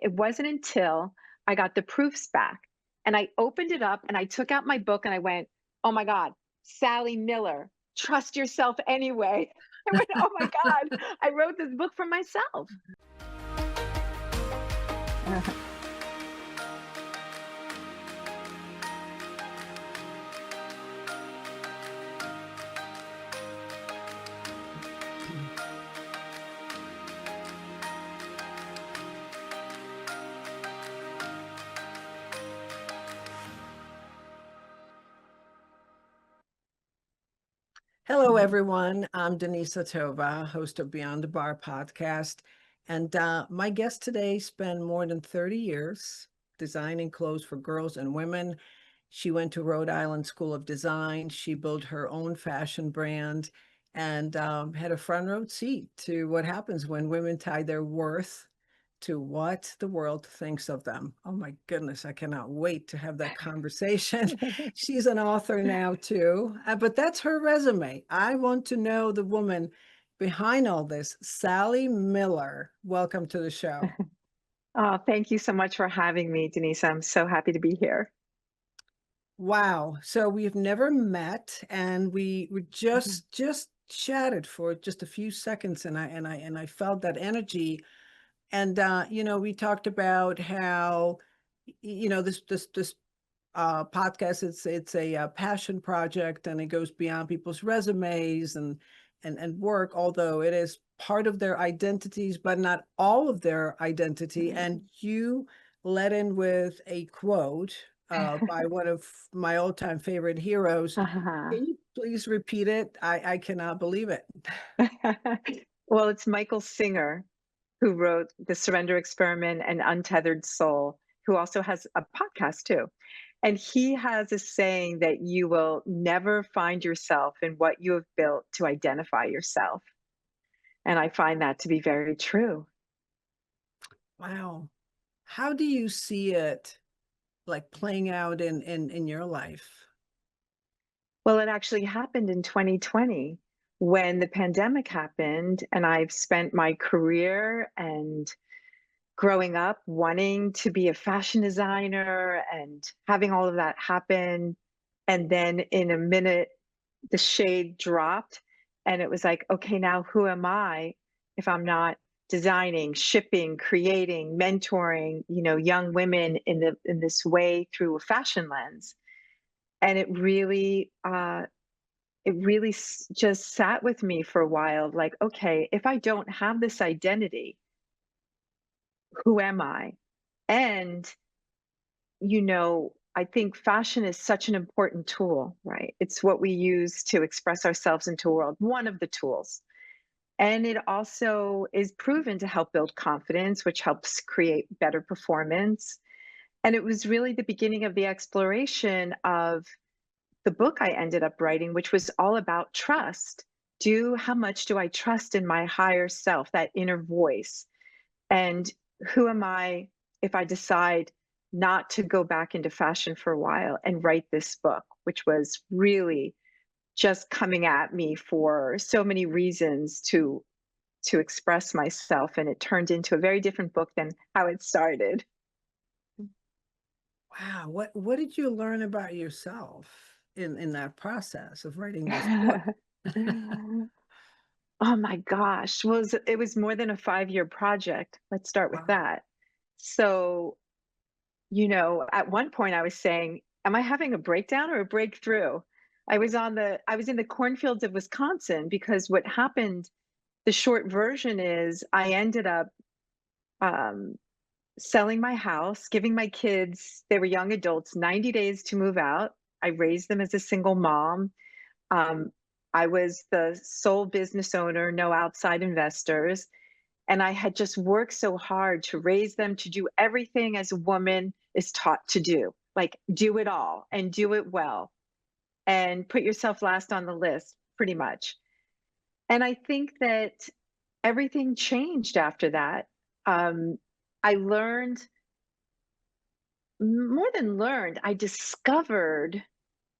it wasn't until I got the proofs back and I opened it up and I took out my book and I went, "Oh my God, Sally Miller, trust yourself anyway." I went, "Oh my God, I wrote this book for myself." Hello, everyone. I'm Denise Tova, host of Beyond the Bar podcast. And my guest today spent more than 30 years designing clothes for girls and women. She went to Rhode Island School of Design. She built her own fashion brand and had a front row seat to what happens when women tie their worth to what the world thinks of them. Oh my goodness, I cannot wait to have that conversation. She's an author now too, but that's her resume. I want to know the woman behind all this, Sally Miller. Welcome to the show. Oh, thank you so much for having me, Denise. I'm so happy to be here. Wow. So we've never met and we Mhm. just chatted for just a few seconds and I felt that energy. And we talked about how this podcast, it's a passion project and it goes beyond people's resumes and work, although it is part of their identities, but not all of their identity. And you let in with a quote by one of my all-time favorite heroes. Uh-huh. Can you please repeat it? I cannot believe it. Well, it's Michael Singer who wrote The Surrender Experiment and Untethered Soul, who also has a podcast too. And he has a saying that you will never find yourself in what you have built to identify yourself. And I find that to be very true. Wow. How do you see it like playing out in your life? Well, it actually happened in 2020 when the pandemic happened, and I've spent my career and growing up wanting to be a fashion designer and having all of that happen. And then in a minute, the shade dropped, and it was like, okay, now who am I if I'm not designing, shipping, creating, mentoring, young women in this way through a fashion lens? And it really just sat with me for a while, like, okay, if I don't have this identity, who am I? And, I think fashion is such an important tool, right? It's what we use to express ourselves into a world, one of the tools. And it also is proven to help build confidence, which helps create better performance. And it was really the beginning of the exploration of the book I ended up writing, which was all about trust. How much do I trust in my higher self, that inner voice? And who am I if I decide not to go back into fashion for a while and write this book, which was really just coming at me for so many reasons to express myself, and it turned into a very different book than how it started. Wow, what did you learn about yourself in that process of writing this book? Oh my gosh. Well, it was more than a 5-year project. Let's start with Wow. that. So, at one point I was saying, am I having a breakdown or a breakthrough? I was in the cornfields of Wisconsin because what happened, the short version is I ended up um, selling my house, giving my kids, they were young adults, 90 days to move out. I raised them as a single mom. Um, I was the sole business owner, no outside investors. And I had just worked so hard to raise them, to do everything as a woman is taught to do, like do it all and do it well and put yourself last on the list, pretty much. And I think that everything changed after that. Um, I learned, more than learned, I discovered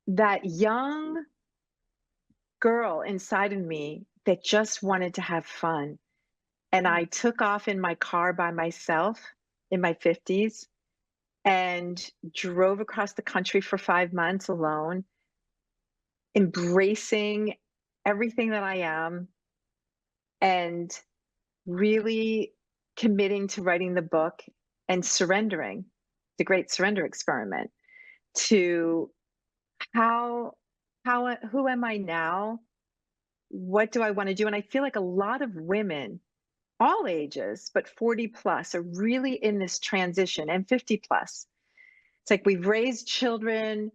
that young girl inside of me that just wanted to have fun. And I took off in my car by myself in my 50s and drove across the country for 5 months alone, embracing everything that I am and really committing to writing the book and surrendering, the great surrender experiment, to how who am I now? What do I want to do? And I feel like a lot of women, all ages, but 40 plus, are really in this transition, and 50 plus. It's like we've raised children,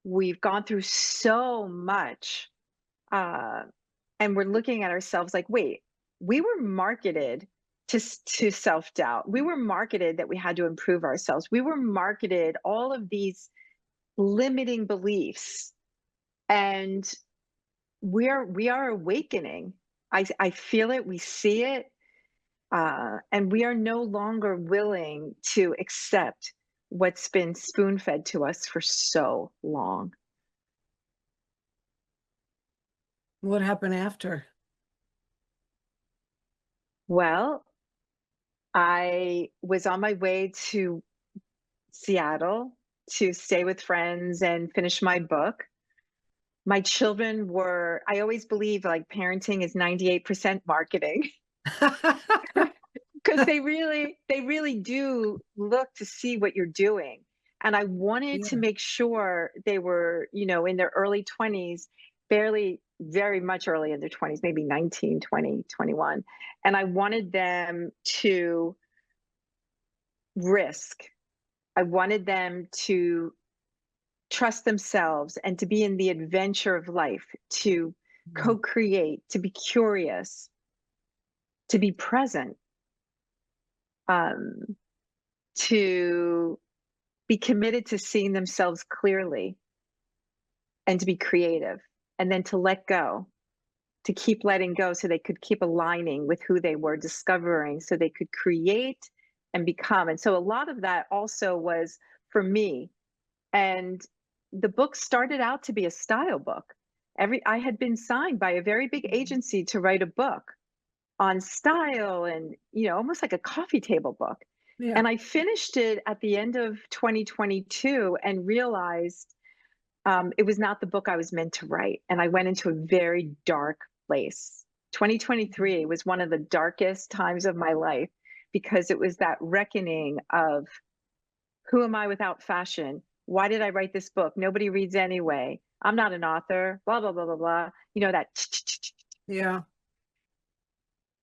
we've gone through so much, uh, and we're looking at ourselves like, wait, we were marketed to self doubt. We were marketed that we had to improve ourselves. We were marketed all of these limiting beliefs, and we are awakening. I feel it. We see it. And we are no longer willing to accept what's been spoon fed to us for so long. What happened after? Well, I was on my way to Seattle to stay with friends and finish my book. My children were, I always believe like parenting is 98% marketing. Because they really do look to see what you're doing. And I wanted to Yeah. make sure they were, in their early 20s, barely very much early in their 20s, maybe 19, 20, 21. And I wanted them to risk. I wanted them to trust themselves and to be in the adventure of life, to Mm. co-create, to be curious, to be present, um, to be committed to seeing themselves clearly and to be creative, and then to let go, to keep letting go so they could keep aligning with who they were discovering, so they could create and become. And so a lot of that also was for me. And the book started out to be a style book. I had been signed by a very big agency to write a book on style and, almost like a coffee table book. Yeah. And I finished it at the end of 2022 and realized it was not the book I was meant to write. And I went into a very dark place. 2023 was one of the darkest times of my life because it was that reckoning of who am I without fashion? Why did I write this book? Nobody reads anyway. I'm not an author, blah, blah, blah, blah, blah. That. Yeah.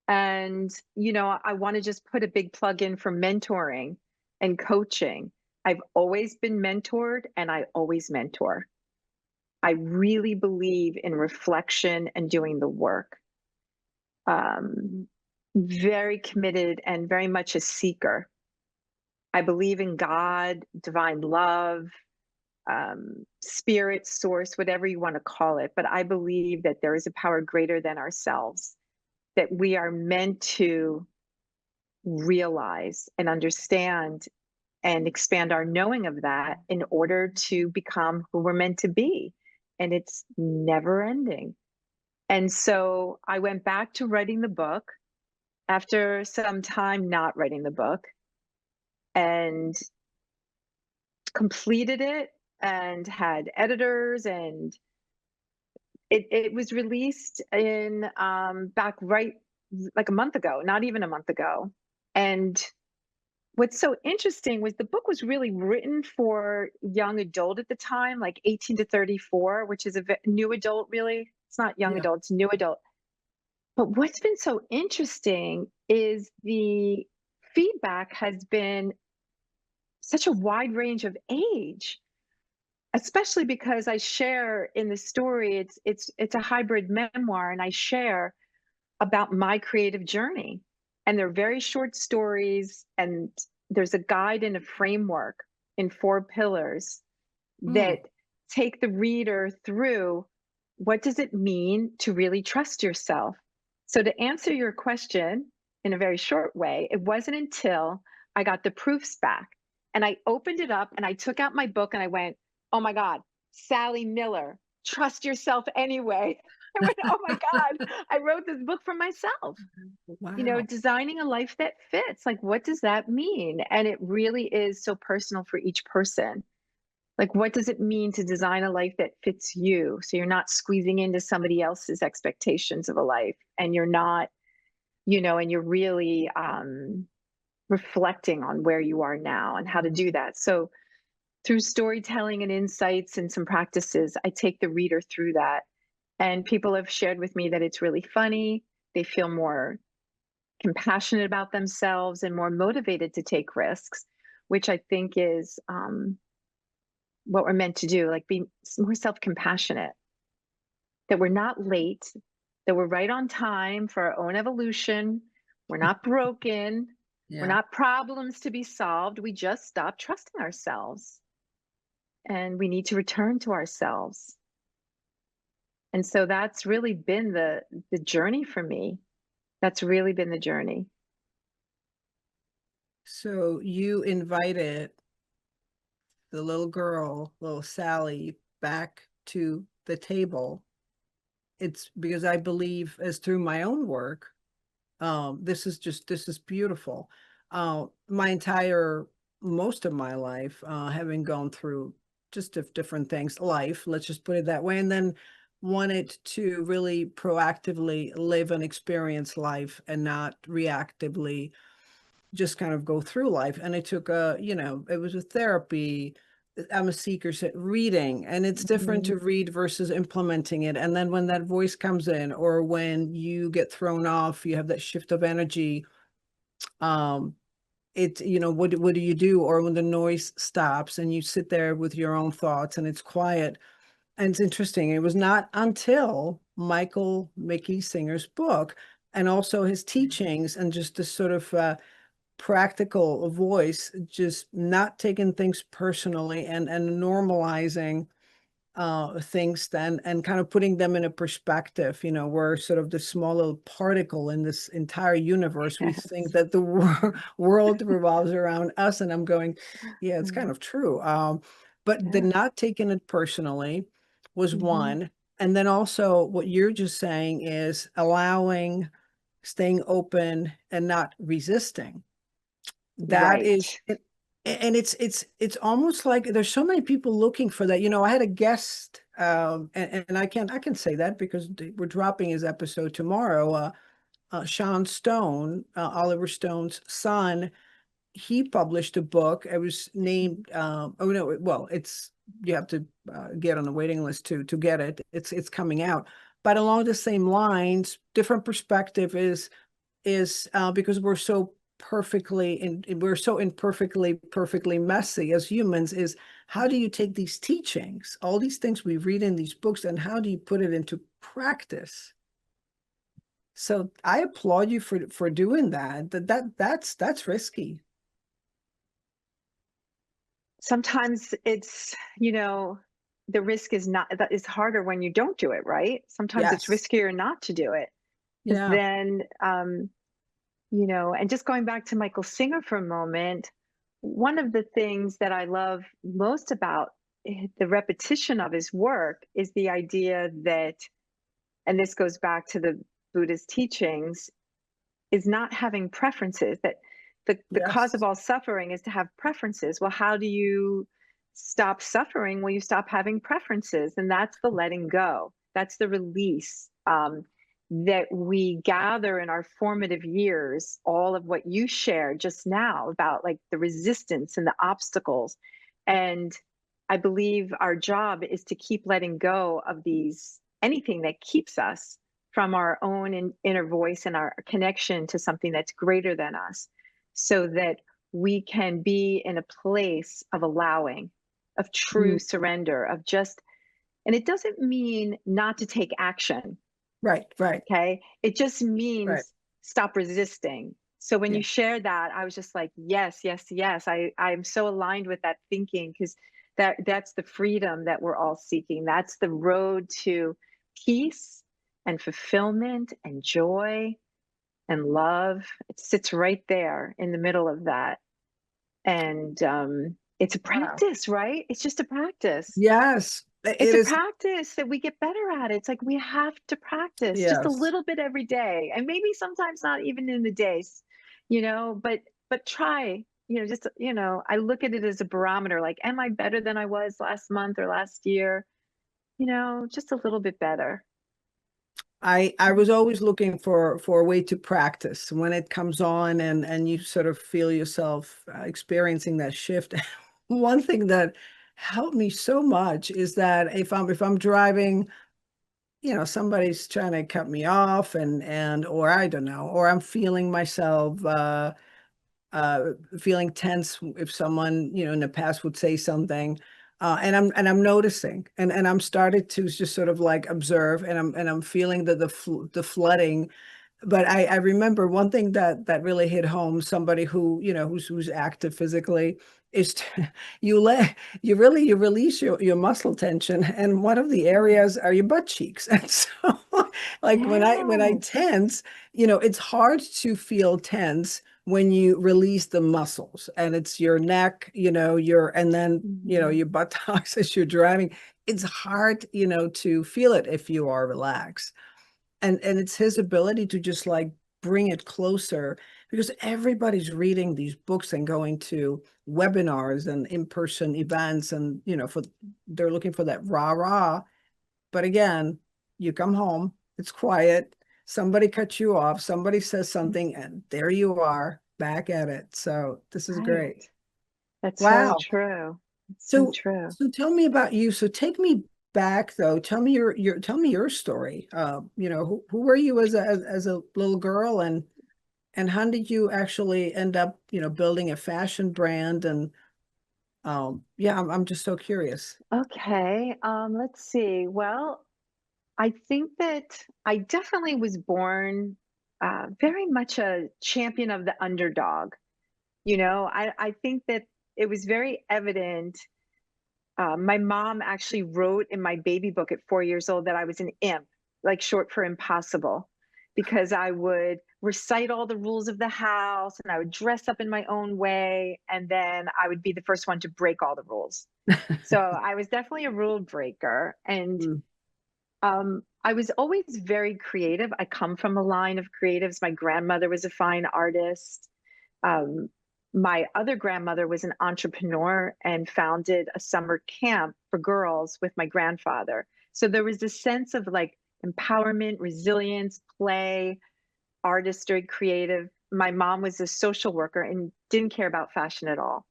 And, I want to just put a big plug in for mentoring and coaching. I've always been mentored and I always mentor. I really believe in reflection and doing the work. Um, Very committed and very much a seeker. I believe in God, divine love, spirit, source, whatever you want to call it. But I believe that there is a power greater than ourselves, that we are meant to realize and understand and expand our knowing of that in order to become who we're meant to be. And it's never ending. And so I went back to writing the book after some time not writing the book and completed it and had editors, and it was released in back right like a month ago, not even a month ago. And what's so interesting was the book was really written for young adult at the time, like 18 to 34, which is a new adult, really. It's not young Yeah. adult, it's new adult. But what's been so interesting is the feedback has been such a wide range of age, especially because I share in the story, it's a hybrid memoir, and I share about my creative journey. And they're very short stories, and there's a guide and a framework in 4 pillars Mm. that take the reader through what does it mean to really trust yourself. So to answer your question in a very short way, it wasn't until I got the proofs back and I opened it up and I took out my book and I went, oh my God, Sally Miller, trust yourself anyway. I went, oh my God, I wrote this book for myself. Wow. Designing a life that fits. Like, what does that mean? And it really is so personal for each person. Like, what does it mean to design a life that fits you? So you're not squeezing into somebody else's expectations of a life, and you're not, and you're really reflecting on where you are now and how to do that. So through storytelling and insights and some practices, I take the reader through that. And people have shared with me that it's really funny. They feel more compassionate about themselves and more motivated to take risks, which I think is what we're meant to do, like be more self compassionate, that we're not late, that we're right on time for our own evolution. We're not broken. We're Yeah. not problems to be solved. We just stop trusting ourselves and we need to return to ourselves. And so that's really been the journey for me. That's really been the journey. So you invited the little girl, little Sally, back to the table. It's because I believe, as through my own work, this is beautiful. My entire most of my life, having gone through just different things, life, let's just put it that way, and then wanted to really proactively live and experience life and not reactively just kind of go through life. And it took it was a therapy. I'm a seeker, so reading, and it's different Mhm. to read versus implementing it. And then when that voice comes in, or when you get thrown off, you have that shift of energy. Um, what do you do? Or when the noise stops and you sit there with your own thoughts and it's quiet. And it's interesting. It was not until Michael Mickey Singer's book and also his teachings and just this sort of practical voice, just not taking things personally and normalizing things then, and kind of putting them in a perspective. We're sort of the small little particle in this entire universe. We think Yes. that the world revolves around us, and I'm going, yeah, it's kind Mm, of true. But the yeah. not taking it personally was Mhm. one. And then also what you're just saying is allowing, staying open and not resisting. That is Right. it. And it's almost like there's so many people looking for that. I had a guest, and I can say that because we're dropping his episode tomorrow. Sean Stone, Oliver Stone's son, he published a book. It was named, oh no, well, you have to get on the waiting list to get it. It's coming out, but along the same lines, different perspective is because we're so imperfectly perfectly messy as humans, is how do you take these teachings, all these things we read in these books, and how do you put it into practice? So I applaud you for doing that. That's risky. Sometimes it's, the risk is not that is harder when you don't do it, right? Sometimes it's Yes. riskier not to do it. Because Yeah. then, and just going back to Michael Singer for a moment, one of the things that I love most about the repetition of his work is the idea that, and this goes back to the Buddha's teachings, is not having preferences, that the cause of Yes. all suffering is to have preferences. Well, how do you stop suffering? Well, you stop having preferences, and that's the letting go. That's the release, that we gather in our formative years, all of what you shared just now about like the resistance and the obstacles. And I believe our job is to keep letting go of these, anything that keeps us from our own inner voice and our connection to something that's greater than us, so that we can be in a place of allowing, of true Mm, surrender, of just, and it doesn't mean not to take action. right, right, Okay. It just right. means stop resisting. So when Yeah. you shared that, I was just like, yes, yes, yes. I'm so aligned with that thinking, because that's the freedom that we're all seeking. That's the road to peace and fulfillment and joy and love. It sits right there in the middle of that. And it's a Wow. practice, right? It's just a practice. Yes. It's It a is, practice that we get better at. It's like we have to practice just a yes. little bit every day, and maybe sometimes not even in the days, but try, just, I look at it as a barometer, like, am I better than I was last month or last year? Just a little bit better. I was always looking for a way to practice when it comes on, and you sort of feel yourself experiencing that shift. One thing that helped me so much is that if I'm driving, somebody's trying to cut me off, and or I don't know, or I'm feeling myself uh, feeling tense if someone, in the past would say something. And I'm noticing, and I'm started to just sort of like observe, and I'm feeling the flooding. But I remember one thing that really hit home, somebody who, who's active physically, is you let you release your muscle tension, and one of the areas are your butt cheeks. And so like when I Yes. tense, it's hard to feel tense when you release the muscles, and it's your neck, and then Mhm. your buttocks as you're driving. It's hard, to feel it if you are relaxed. And it's his ability to just like bring it closer, because everybody's reading these books and going to webinars and in-person events, and they're looking for that rah rah. But again, you come home, it's quiet, somebody cuts you off, somebody says something, and there you are back at it. So this is Right. great. That's so Wow. true. It's so So true. so tell me about you. So take me back though. Tell me your story. Who were you as a little girl, and how did you actually end up, building a fashion brand? And yeah, I'm just so curious. Okay. Let's see. Well, I think that I definitely was born very much a champion of the underdog. I think that it was very evident. My mom actually wrote in my baby book at 4 years old that I was an imp, like short for impossible, because I would recite all the rules of the house and I would dress up in my own way. And then I would be the first one to break all the rules. So I was definitely a rule breaker. And Mm, I was always very creative. I come from a line of creatives. My grandmother was a fine artist. Um, my other grandmother was an entrepreneur and founded a summer camp for girls with my grandfather. So there was this sense of like empowerment, resilience, play, artistry, creative. My mom was a social worker and didn't care about fashion at all.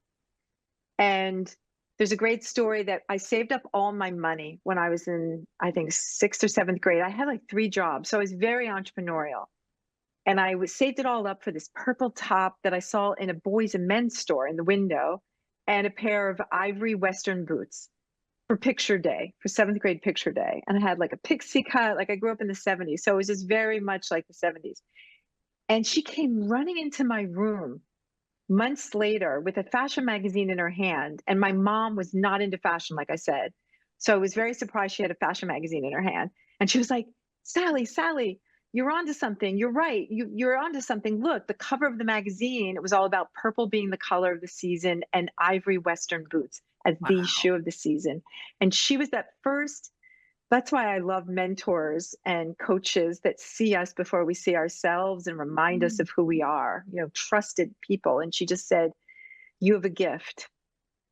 And there's a great story that I saved up all my money when I was in, I think, sixth or seventh grade. I had like 3 jobs. So I was very entrepreneurial. And I was saved it all up for this purple top that I saw in a boys and men's store in the window, and a pair of ivory Western boots for picture day, for seventh grade picture day. And I had like a pixie cut, like I grew up in the 70s. So it was just very much like the 70s. And she came running into my room months later with a fashion magazine in her hand. And my mom was not into fashion, like I said. So I was very surprised she had a fashion magazine in her hand. And she was like, Sally, you're onto something. You're right. You're onto something. Look, the cover of the magazine, it was all about purple being the color of the season and ivory Western boots as the wow. shoe of the season. And she was that first. That's why I love mentors and coaches that see us before we see ourselves and remind us Mm, of who we are, trusted people. And she just said, you have a gift.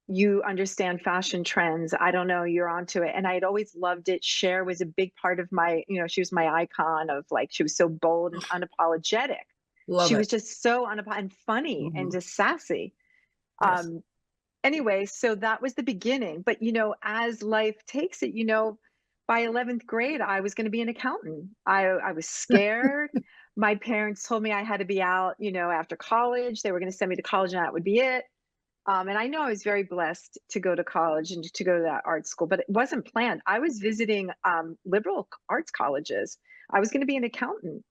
You understand fashion trends. I don't know, you're onto it. And I had always loved it. Cher was a big part of my, she was my icon of like, she was so bold and unapologetic. love She was it. just so and funny and Mhm. just sassy. Yes. Um, anyway, so that was the beginning. But as life takes it, by 11th grade, I was going to be an accountant. I was scared. My parents told me I had to be out, after college. They were going to send me to college and that would be it. And I know I was very blessed to go to college and to go to that art school, but it wasn't planned. I was visiting liberal arts colleges. I was going to be an accountant.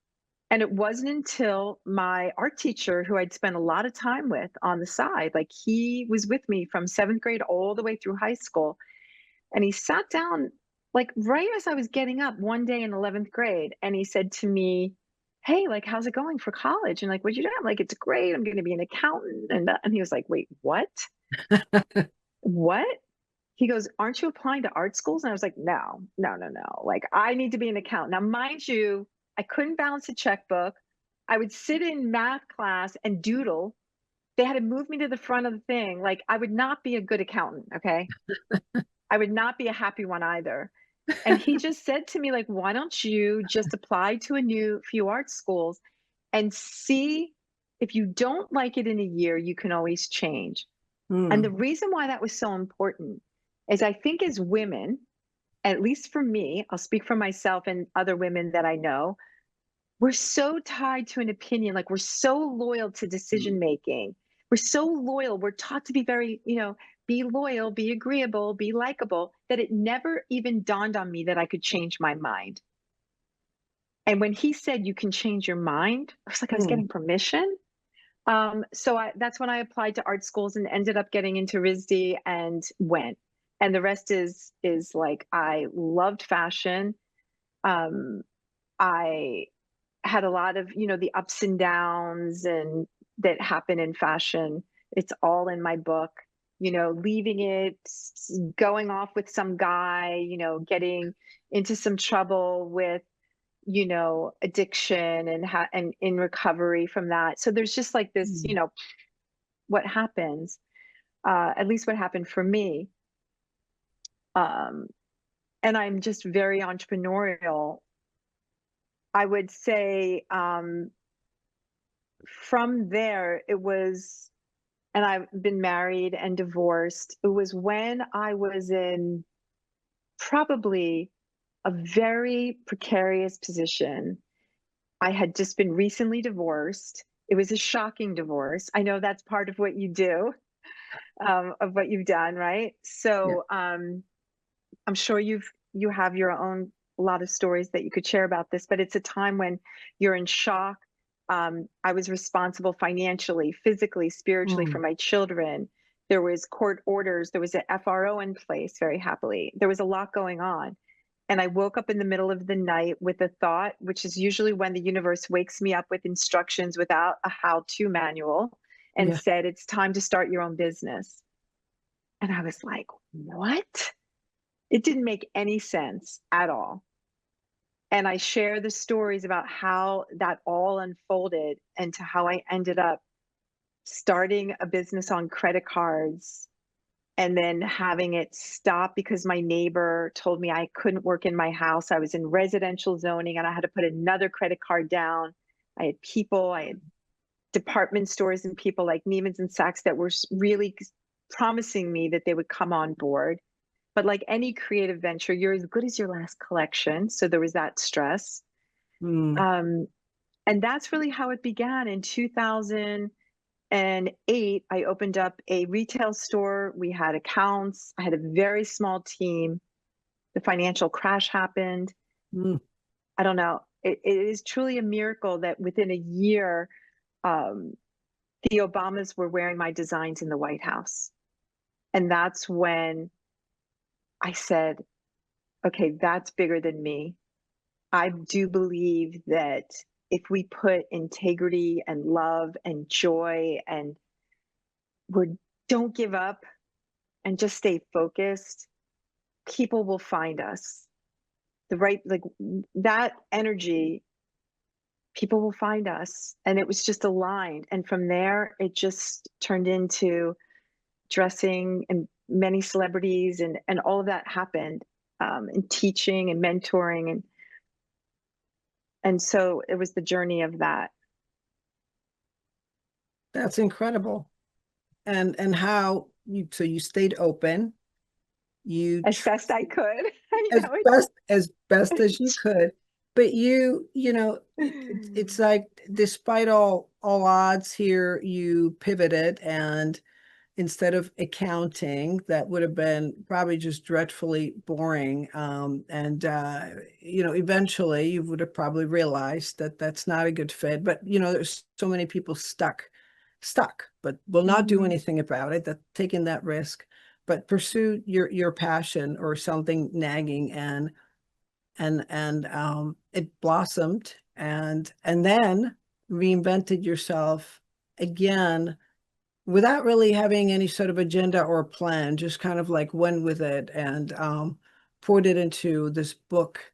And it wasn't until my art teacher, who I'd spent a lot of time with on the side, like he was with me from seventh grade all the way through high school. And he sat down, like right as I was getting up one day in 11th grade. And he said to me, hey, like, how's it going for college? And like, what'd you do? I'm like, it's great. I'm going to be an accountant. And he was like, wait, what? What? he goes, "Aren't you applying to art schools?" And I was like, "No, no, no, no. Like, I need to be an accountant." Now, mind you, I couldn't balance a checkbook. I would sit in math class and doodle. They had to move me to the front of the thing. Like, I would not be a good accountant, okay? I would not be a happy one either. And he just said to me, like, "Why don't you just apply to a new few art schools and see if you don't like it in a year, you can always change." And the Mm, reason why that was so important is I think as women, at least for me, I'll speak for myself and other women that I know, we're so tied to an opinion. Like, we're so loyal to decision mm, making. We're so loyal. We're taught to be very, be loyal, be agreeable, be likable, that it never even dawned on me that I could change my mind. And when he said you can change your mind, I was like, I was mm. getting permission. That's when I applied to art schools and ended up getting into RISD and went. And the rest is like, I loved fashion. Um, I had a lot of, the ups and downs and that happen in fashion. It's all in my book. Leaving it, going off with some guy, getting into some trouble with, addiction and in recovery from that. So there's just like this, Mm. what happens, at least what happened for me. Um, and I'm just very entrepreneurial. I would say from there, it was, and I've been married and divorced. It was when I was in probably a very precarious position. I had just been recently divorced. It was a shocking divorce. I know that's part of what you do, of what you've done, right? Yeah. So I'm sure you have your own a lot of stories that you could share about this, but it's a time when you're in shock. I was responsible financially, physically, spiritually for Mm, my children. There was court orders. There was an FRO in place, very happily. There was a lot going on. And I woke up in the middle of the night with a thought, which is usually when the universe wakes me up with instructions without a how to manual, and yeah. said, "It's time to start your own business." And I was like, "What?" It didn't make any sense at all. And I share the stories about how that all unfolded and to how I ended up starting a business on credit cards and then having it stop because my neighbor told me I couldn't work in my house. I was in residential zoning and I had to put another credit card down. I had department stores and people like Neiman's and Saks that were really promising me that they would come on board. But like any creative venture, you're as good as your last collection. So there was that stress. Mm, Um, and that's really how it began. In 2008, I opened up a retail store. We had accounts. I had a very small team. The financial crash happened. mm. I don't know. It is truly a miracle that within a year, um, the Obamas were wearing my designs in the White House. And that's when I said, okay, that's bigger than me. I do believe that if we put integrity and love and joy and we're don't give up and just stay focused, people will find us. The right, like that energy, people will find us. And it was just aligned. And from there, it just turned into dressing and many celebrities and all of that happened, and teaching and mentoring. And so it was the journey of that. That's incredible. And how you stayed open. You As best I could. I as know it's best as you could, but it's like despite all odds here, you pivoted, and instead of accounting, that would have been probably just dreadfully boring. And eventually you would have probably realized that that's not a good fit. But there's so many people stuck, but will not do Mhm. anything about it. That taking that risk, but pursue your passion or something nagging, and it blossomed, and then reinvented yourself again without really having any sort of agenda or plan, just kind of like went with it and poured it into this book.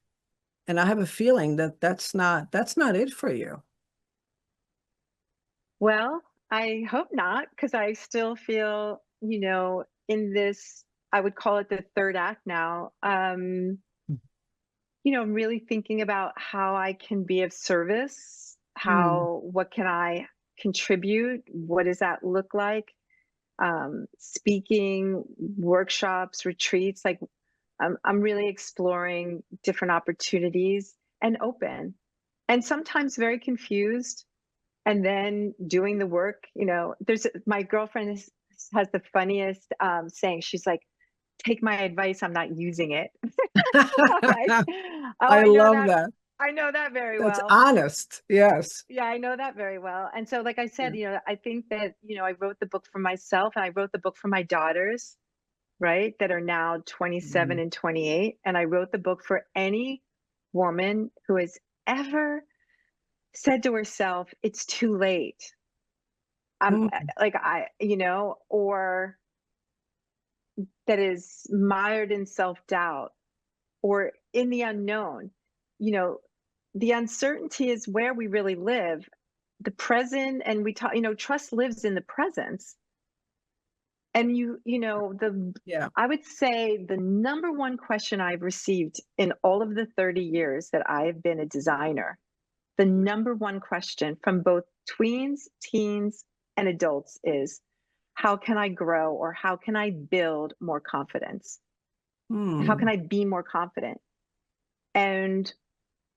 And I have a feeling that that's not it for you. Well, I hope not, because I still feel, in this, I would call it the third act now. I'm really thinking about how I can be of service, Mm, what can I contribute? What does that look like? Speaking, workshops, retreats, like I'm really exploring different opportunities and open, and sometimes very confused, and then doing the work. There's my girlfriend has the funniest saying. She's like, "Take my advice, I'm not using it." I'm like, oh, I love that. I know that very That's well. honest. Yes. Yeah, I know that very well. And so, like I Yeah. said, I think that, I wrote the book for myself, and I wrote the book for my daughters, right, that are now 27 Mm, and 28. And I wrote the book for any woman who has ever said to herself, it's too late. I'm mm, like, or that is mired in self doubt or in the unknown. You know, the uncertainty is where we really live. The present, and we talk, trust lives in the presence. And yeah. I would say the number one question I've received in all of the 30 years that I've been a designer, the number one question from both tweens, teens, and adults is, how can I grow, or how can I build more confidence? How can Mm, I be more confident? And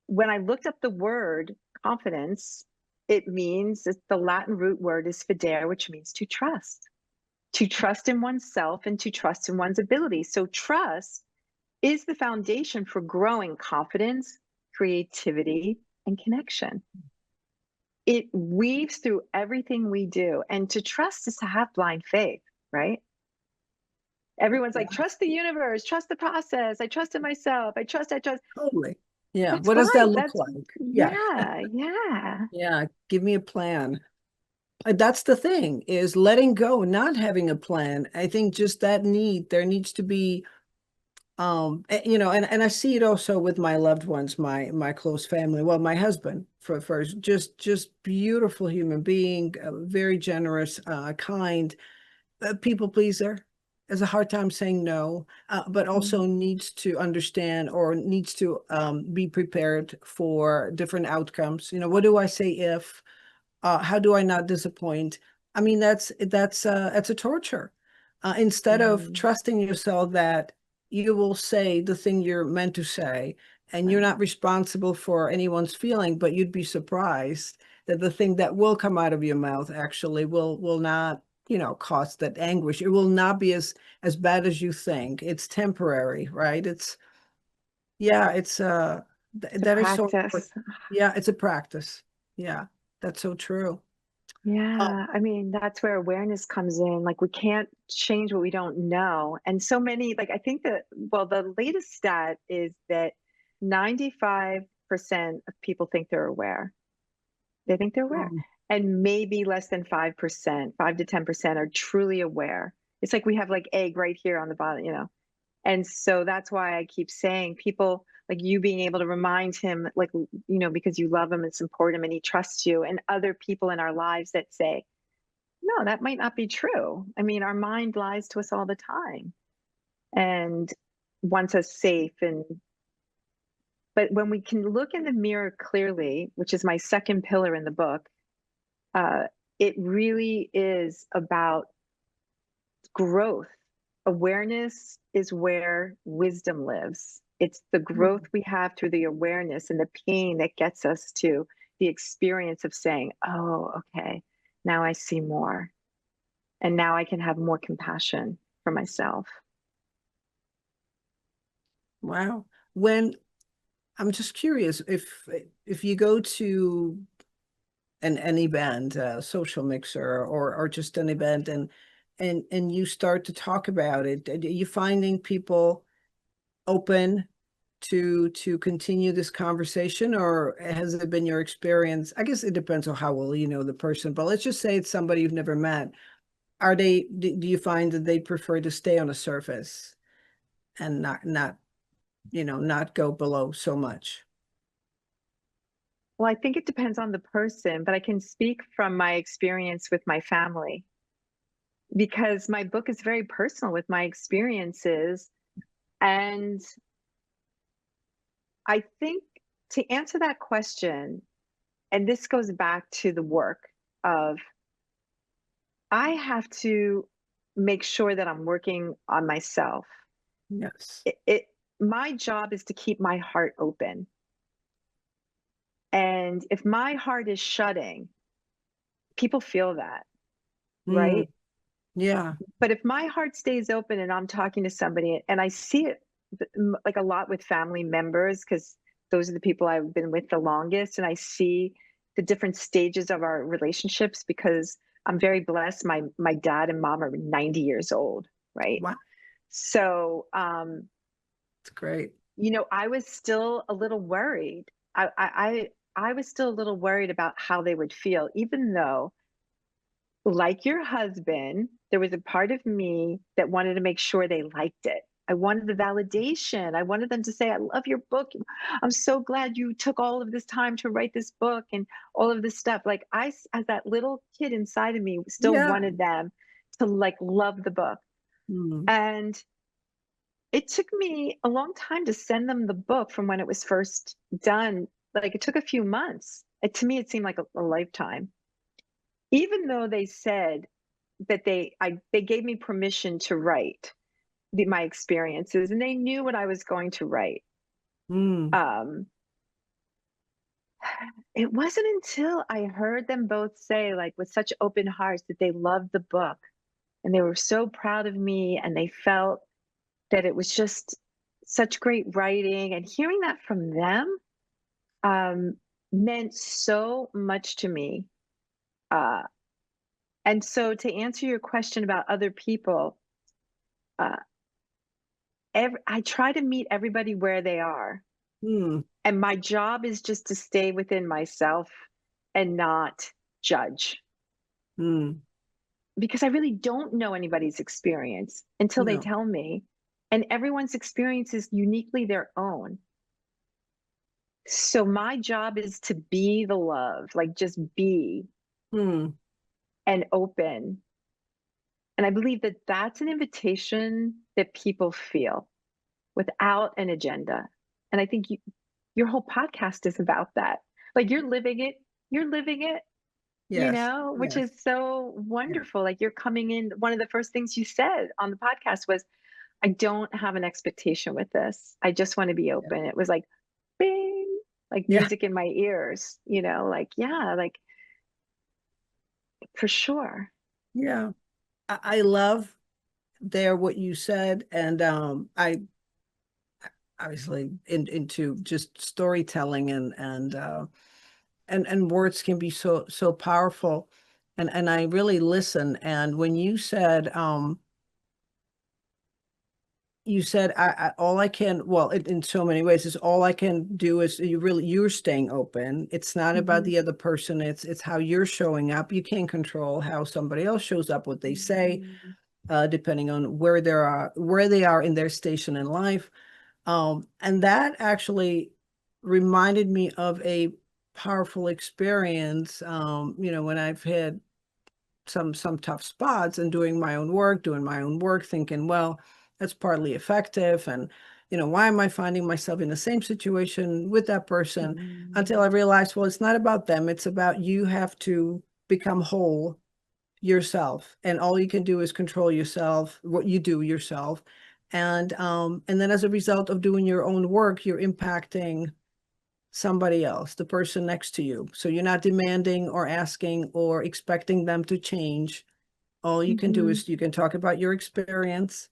when I looked up the word confidence, it means the Latin root word is fidere, which means to trust in oneself and to trust in one's ability. So, trust is the foundation for growing confidence, creativity, and connection. It weaves through everything we do. And to trust is to have blind faith, right? Everyone's yeah, like, trust the universe, trust the process. I trust in myself. I trust. totally. Yeah. That's What does that fine. look That's, like? Yeah. yeah, yeah. Yeah. Give me a plan. That's the thing is letting go, not having a plan. I think just that there needs to be and I see it also with my loved ones, my close family. Well, my husband for first, just beautiful human being, very generous, kind, people pleaser, has a hard time saying no, but also Mm, needs to understand or needs to be prepared for different outcomes. What do I say if? How do I not disappoint? I mean, that's a torture. Instead of mm, trusting yourself that you will say the thing you're meant to say, and you're right. not responsible for anyone's feeling, but you'd be surprised that the thing that will come out of your mouth actually will not, cause that anguish. It will not be as bad as you think. It's temporary, right? Yeah, It's a that is so important. practice. Yeah, it's a practice. Yeah, that's so true. Oh, Yeah, I mean, that's where awareness comes in. Like, we can't change what we don't know. And so many, like, I think that, well, the latest stat is that 95% of people think they're aware. They think they're aware. mm, And maybe less than 5%, 5 to 10% are truly aware. It's like we have like egg right here on the bottom. And so that's why I keep saying, people like you being able to remind him, like, because you love him and support him and he trusts you, and other people in our lives that say, no, that might not be true. I mean, our mind lies to us all the time and wants us safe. But when we can look in the mirror clearly, which is my second pillar in the book, uh, it really is about growth. Awareness is where wisdom lives. It's the growth mm. we have through the awareness and the pain that gets us to the experience of saying, oh, okay, now I see more. And now I can have more compassion for myself. Wow. When I'm just curious if you go to an event, a social mixer or just an event and you start to talk about it, are you finding people open to continue this conversation, or has it been your experience? I guess it depends on how well you know the person, but let's just say it's somebody you've never met. do you find that they prefer to stay on the surface and not go below so much? Well, I think it depends on the person, but I can speak from my experience with my family because my book is very personal with my experiences. And I think to answer that question, and this goes back to the work of I have to make sure that I'm working on myself. Yes. My job is to keep my heart open. And if my heart is shutting, people feel that, Mm, right? yeah. But if my heart stays open and I'm talking to somebody and I see it like a lot with family members, because those are the people I've been with the longest, and I see the different stages of our relationships because I'm very blessed. My dad and mom are 90 years old, right? Wow. So It's great. I was still a little worried. I was still a little worried about how they would feel, even though, like your husband, there was a part of me that wanted to make sure they liked it. I wanted the validation. I wanted them to say, I love your book. I'm so glad you took all of this time to write this book and all of this stuff. Like as that little kid inside of me, still Yeah. wanted them to like love the book. Mm, And it took me a long time to send them the book from when it was first done. Like it took a few months. To me, it seemed like a lifetime. Even though they said that they gave me permission to write my experiences, and they knew what I was going to write. mm, Um, it wasn't until I heard them both say, like with such open hearts, that they loved the book and they were so proud of me, and they felt that it was just such great writing. And hearing that from them um, meant so much to me. Uh, and so, to answer your question about other people, uh, I try to meet everybody where they are. mm, And my job is just to stay within myself and not judge mm. because I really don't know anybody's experience until they No. tell me. And everyone's experience is uniquely their own. So my job is to be the love, like just be Mm, and open. And I believe that that's an invitation that people feel without an agenda. And I think your whole podcast is about that. Like you're living it, yes. which Yes. is so Yeah. wonderful. Like you're coming in, one of the first things you said on the podcast was, I don't have an expectation with this. I just want to be Yeah. open. It was like, bing, like Yeah. music in my ears, like, yeah, like for sure. Yeah. I love there what you said, and I obviously into just storytelling and words can be so powerful, and I really listen. And when you said all I can, well, in so many ways, is all I can do is you're staying open. It's not about Mhm. the other person. It's how you're showing up. You can't control how somebody else shows up, what they say, Mhm. depending on where they are in their station in life. And that actually reminded me of a powerful experience, when I've had some tough spots and doing my own work, thinking, well, that's partly effective. And, why am I finding myself in the same situation with that person? Until I Mhm. realized, well, it's not about them. It's about you have to become whole yourself. And all you can do is control yourself, what you do yourself. And then as a result of doing your own work, you're impacting somebody else, the person next to you. So you're not demanding or asking or expecting them to change. All you can do Mhm. is you can talk about your experience,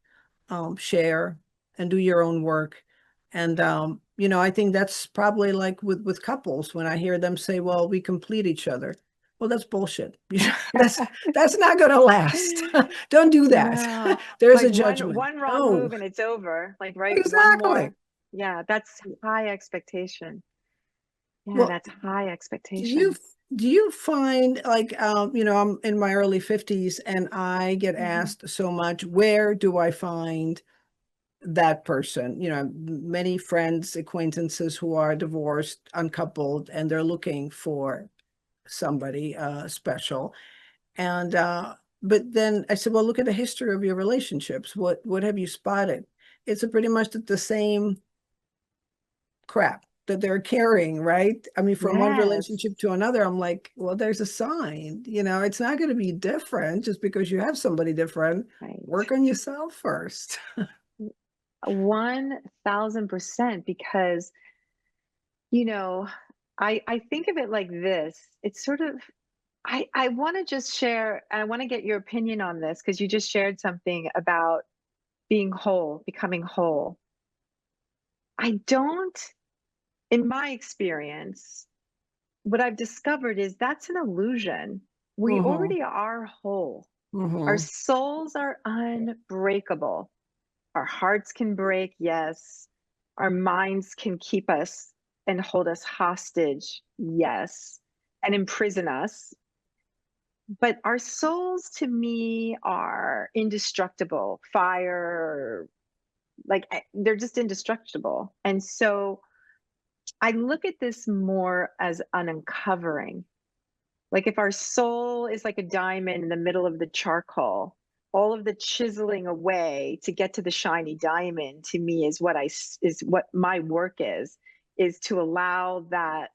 share, and do your own work. And I think that's probably like with couples when I hear them say, "Well, we complete each other." Well, that's bullshit. That's not going to last. Don't do that. No, There's like a one judgment. one wrong No, move and it's over. Like, right, one exactly. more. Yeah, that's high expectation. Yeah, Well, that's high you've expectation. Do you find like, I'm in my early 50s and I get Mhm. asked so much, where do I find that person? Many friends, acquaintances who are divorced, uncoupled, and they're looking for somebody special. And but then I said, well, look at the history of your relationships. What have you spotted? It's a pretty much the same crap that they're carrying, right? I mean, from one Yes, relationship to another, I'm like, well, there's a sign. It's not going to be different just because you have somebody different. right. Work on yourself first. 1000%, because, you know, I think of it like this. It's sort of, I want to just share, I want to get your opinion on this because you just shared something about being whole, becoming whole. I don't, in my experience, what I've discovered is that's an illusion. We Hmm. already are whole. Our Hmm. souls are unbreakable. Our hearts can break, yes. Our minds can keep us and hold us hostage, yes, and imprison us. But our souls, to me, are indestructible. Fire, like they're just indestructible. And so I look at this more as an uncovering. Like if our soul is like a diamond in the middle of the charcoal, all of the chiseling away to get to the shiny diamond to me is is what my work is to allow that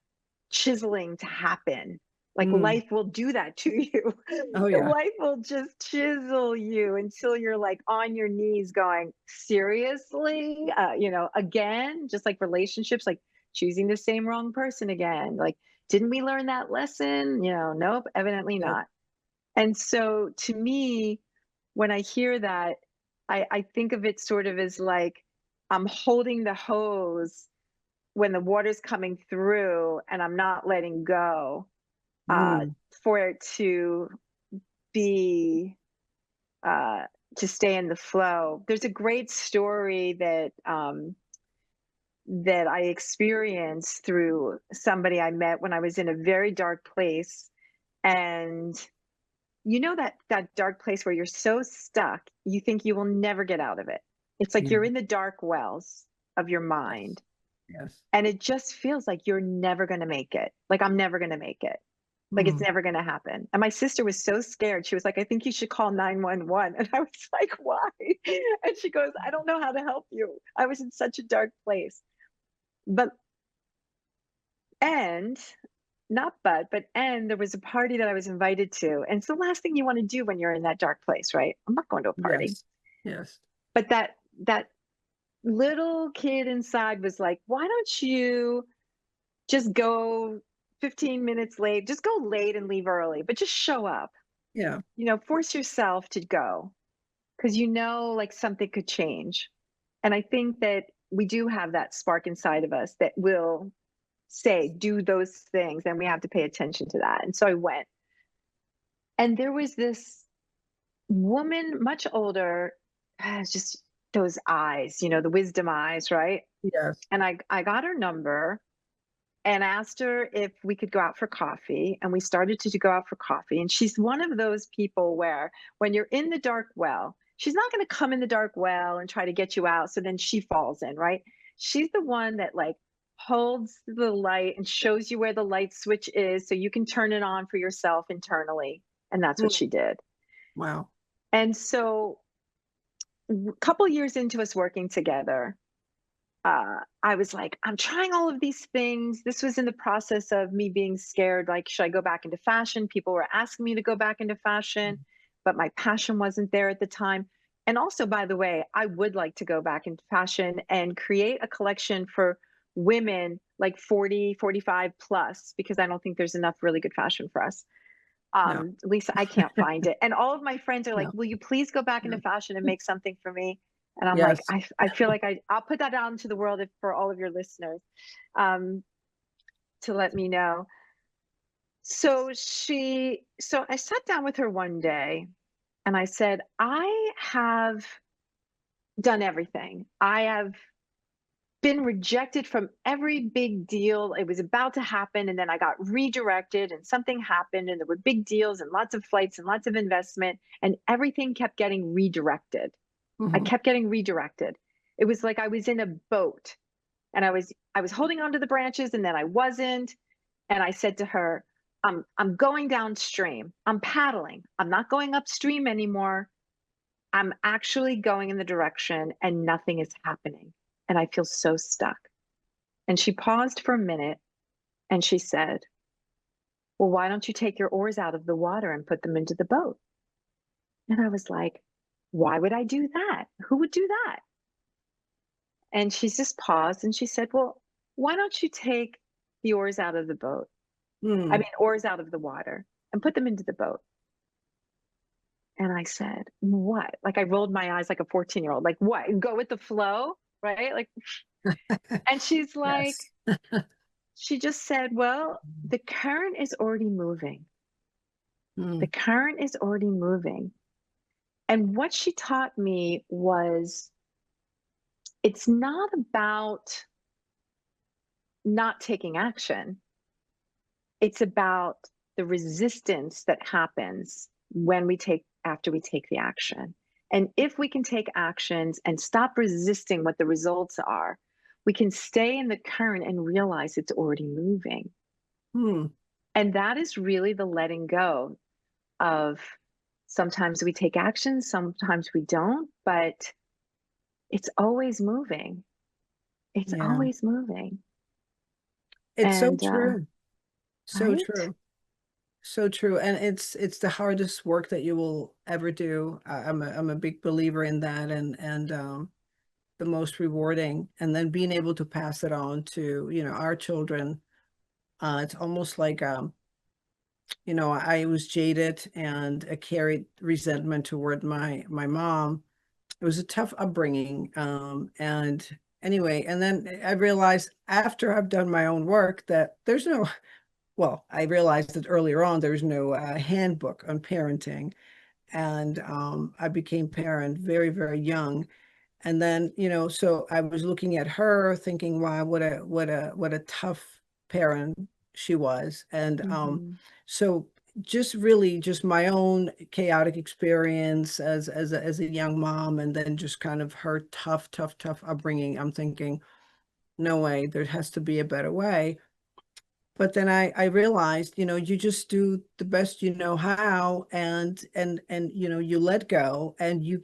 chiseling to happen. Like Mm. life will do that to you. Oh yeah. Life will just chisel you until you're like on your knees going, seriously? Again, just like relationships, like choosing the same wrong person again. Like, didn't we learn that lesson? Nope, evidently Nope. not. And so to me, when I hear that, I think of it sort of as like I'm holding the hose when the water's coming through and I'm not letting go, uh, Mm. for it be uh, to stay in the flow. There's a great story that I experienced through somebody I met when I was in a very dark place. And that dark place where you're so stuck, you think you will never get out of it. It's like Yeah. you're in the dark wells of your Yes. mind, Yes. and it just feels like you're never going to make it. Like I'm never going to make it. Like it's Mm. never going to happen. And my sister was so scared. She was like, I think you should call 911. And I was like, why? And she goes, I don't know how to help you. I was in such a dark place. But, and not but, and there was a party that I was invited to. And it's the last thing you want to do when you're in that dark place, right? I'm not going to a party. Yes. Yes. But that little kid inside was like, why don't you just go 15 minutes late? Just go late and leave early, but just show up. Yeah. Force yourself to go because like something could change. And I think that we do have that spark inside of us that will say, do those things, and we have to pay attention to that. And so I went. And there was this woman, much older, just those eyes, the wisdom eyes, right? Yes. And I got her number and asked her if we could go out for coffee. And we started to go out for coffee. And she's one of those people where when you're in the dark well, she's not going to come in the dark well and try to get you out. So then she falls in, right? She's the one that like holds the light and shows you where the light switch is so you can turn it on for yourself internally. And that's what Mm. she did. Wow. And so a couple years into us working together, I was like, I'm trying all of these things. This was in the process of me being scared. Like, should I go back into fashion? People were asking me to go back into fashion, but my passion wasn't there at the time. And also, by the way, I would like to go back into fashion and create a collection for women like 40, 45 plus, because I don't think there's enough really good fashion for us. No. At least I can't find it. And all of my friends are like, No. will you please go back into No. fashion and make something for me? And I'm like, Yes. I feel like I'll put that out into the world for all of your listeners, um, to let me know. So I sat down with her one day and I said, I have done everything. I have been rejected from every big deal. It was about to happen, and then I got redirected, and something happened, and there were big deals and lots of flights and lots of investment, and everything kept getting redirected. I Mhm. kept getting redirected. It was like I was in a boat, and I was holding onto the branches, and then I wasn't. And I said to her, I'm going downstream. I'm paddling. I'm not going upstream anymore. I'm actually going in the direction and nothing is happening. And I feel so stuck. And she paused for a minute and she said, well, why don't you take your oars out of the water and put them into the boat? And I was like, why would I do that? Who would do that? And she just paused and she said, well, why don't you take the oars out of the boat? I Mm. mean, oars out of the water and put them into the boat. And I said, what? Like I rolled my eyes like a 14-year-old, like what? Go with the flow, right? Like, and she's like, Yes. she just said, well, the current is already moving. The Mm. current is already moving. And what she taught me was it's not about not taking action. It's about the resistance that happens when we take after we take the action. And if we can take actions and stop resisting what the results are, we can stay in the current and realize it's already moving. Mm. And that is really the letting go of sometimes we take action, sometimes we don't, but it's always moving. It's Yeah. always moving. It's so And true. So right? true. So true. And it's the hardest work that you will ever do. I'm a big believer in that, and the most rewarding. And then being able to pass it on to, our children. It's almost like I was jaded and I carried resentment toward my mom. It was a tough upbringing. And anyway, and then I realized after I've done my own work that I realized that earlier on there's no handbook on parenting. And I became parent very, very young. And then, so I was looking at her thinking, wow, what a tough parent she was. And Mm-hmm. so just really just my own chaotic experience as a young mom, and then just kind of her tough upbringing. I'm thinking, no way, there has to be a better way. But then I realized, you just do the best you know how, and you let go, and you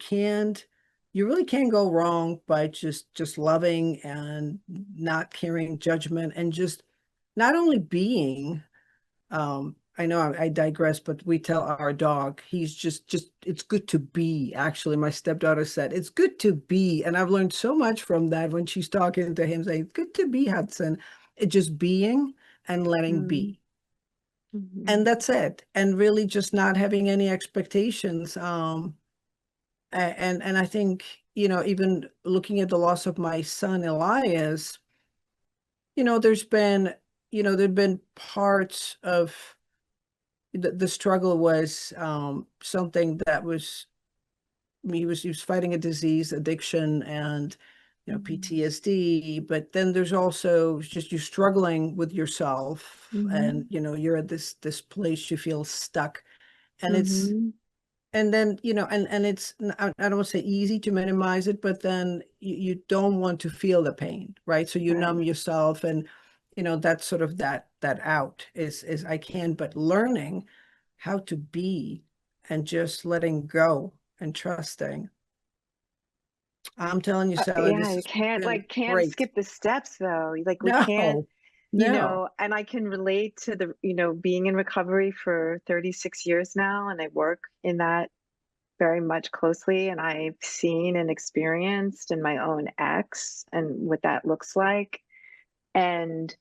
really can't go wrong by just loving and not carrying judgment, and just not only being. I know I digress, but we tell our dog, he's just it's good to be. Actually, my stepdaughter said it's good to be, and I've learned so much from that when she's talking to him, saying, "Good to be, Hudson." It just being and letting be, Mm-hmm. and that's it. And really just not having any expectations. And I think, even looking at the loss of my son Elias, there's been, there've been parts of the struggle was something that was, I mean, he was fighting a disease, addiction, and PTSD. But then there's also just you struggling with yourself, and Mm-hmm. you're at this place you feel stuck, and it's Mm-hmm. and then and it's I don't want to say easy to minimize it, but then you don't want to feel the pain, right? So you Right. numb yourself, and that's sort of that out is I can, but learning how to be and just letting go and trusting. I'm telling you, Sally, Yeah, this you has can't been like can't great. skip the steps though. Like we can't, No, no. and I can relate to the, being in recovery for 36 years now, and I work in that very much closely, and I've seen and experienced in my own ex and what that looks like. And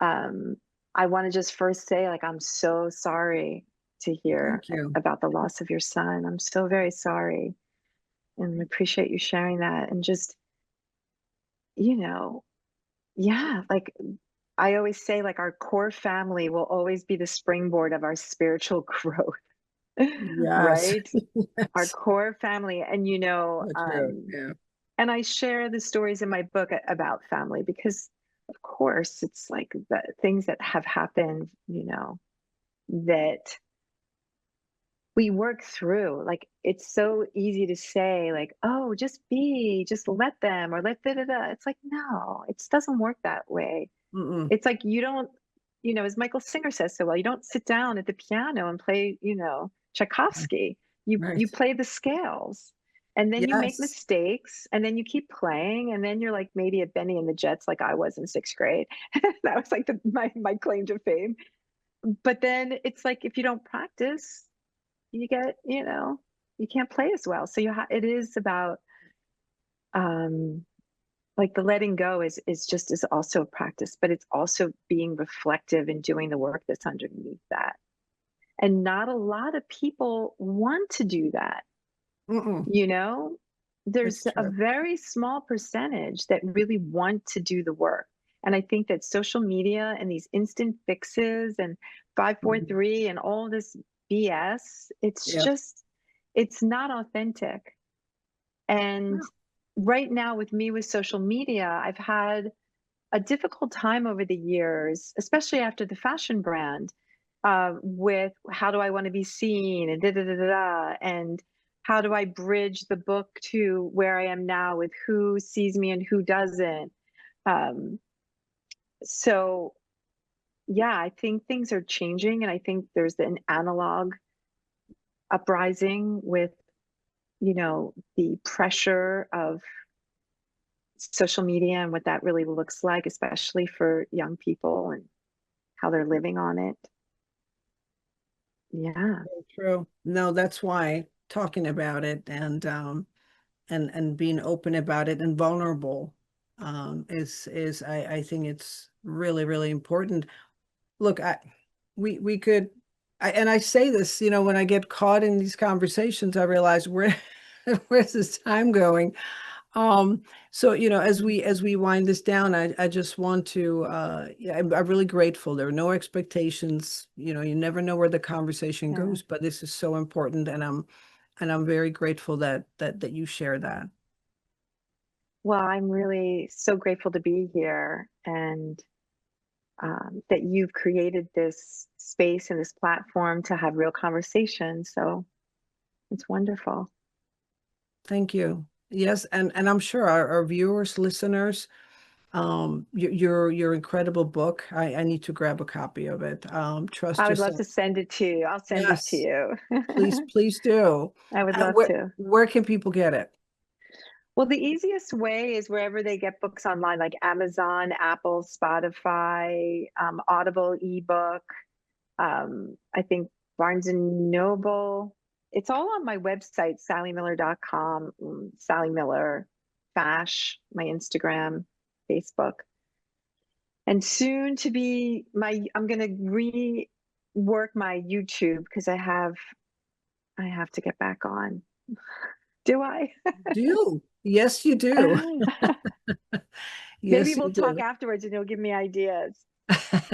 um I want to just first say like I'm so sorry to hear Thank you. about the loss of your son. I'm so very sorry and appreciate you sharing that. And just, you know, yeah, like I always say, like our core family will always be the springboard of our spiritual growth, Yes. right? Our Yes. core family. And, So true. Yeah. And I share the stories in my book about family because, of course, it's like the things that have happened, that we work through. Like, it's so easy to say, like, oh, just let them, or let da da da. It's like, no, it doesn't work that way. Mm-mm. It's like you don't, as Michael Singer says so well, you don't sit down at the piano and play, Tchaikovsky. You Right. play the scales, and then you make Yes. mistakes, and then you keep playing, and then you're like maybe a Benny and the Jets, like I was in sixth grade. That was like my claim to fame. But then it's like if you don't practice, you get, you can't play as well. So it is about um like the letting go is also a practice, but it's also being reflective and doing the work that's underneath that. And not a lot of people want to do that. Mm-mm. you know It's there's a true. very small percentage that really want to do the work. And I think that social media and these instant fixes and Mhm. 543 and all this BS, Yep. it's not authentic. And right now with me with social media, I've had a difficult time over the years, especially after the fashion brand, with how do I want to be seen and da da da da da, and how do I bridge the book to where I am now with who sees me and who doesn't. Um, so yeah, I think things are changing, and I think there's an analog uprising with the pressure of social media and what that really looks like, especially for young people and how they're living on it. Yeah. True. No, that's why talking about it and being open about it and vulnerable is I think it's really, really important. Look, we could and I say this, when I get caught in these conversations, I realize where's this time going? So, as we wind this down, I just want to yeah, I'm really grateful. There are no expectations. You never know where the conversation Yeah. goes, but this is so important, and I'm very grateful that you share that. Well, I'm really so grateful to be here, and that you've created this space and this platform to have real conversation. So it's wonderful. Thank you. Yes, and I'm sure our viewers, listeners, your incredible book. I need to grab a copy of it. Trust I would love Yourself. to send it to you. I'll send it to Yes, you. please do. I would And love where to. where can people get it? Well, the easiest way is wherever they get books online, like Amazon, Apple, Spotify, Audible ebook. I think Barnes and Noble. It's all on my website, sallymiller.com, Sally Miller, Fash, my Instagram, Facebook. And soon to be I'm going to rework my YouTube because I have to get back on. Do I? Do. Yes, you do. Maybe Yes, we'll you talk do. afterwards and you'll give me ideas.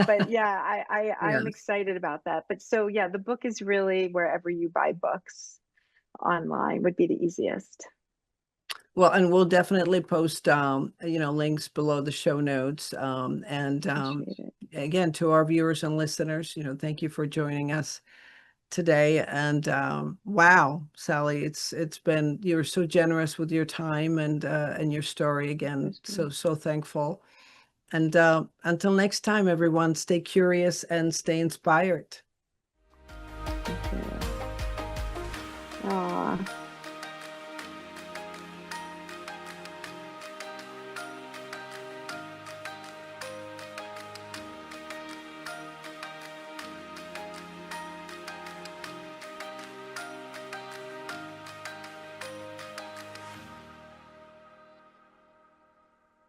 But yeah, I'm Yes. excited about that. But so yeah, the book is really wherever you buy books online would be the easiest. Well, and we'll definitely post links below the show notes. And Appreciate it. again, to our viewers and listeners, thank you for joining us today. And wow, Sally, it's been, you're so generous with your time and your story again. Appreciate So thankful. And until next time, everyone, stay curious and stay inspired. it. Thank you.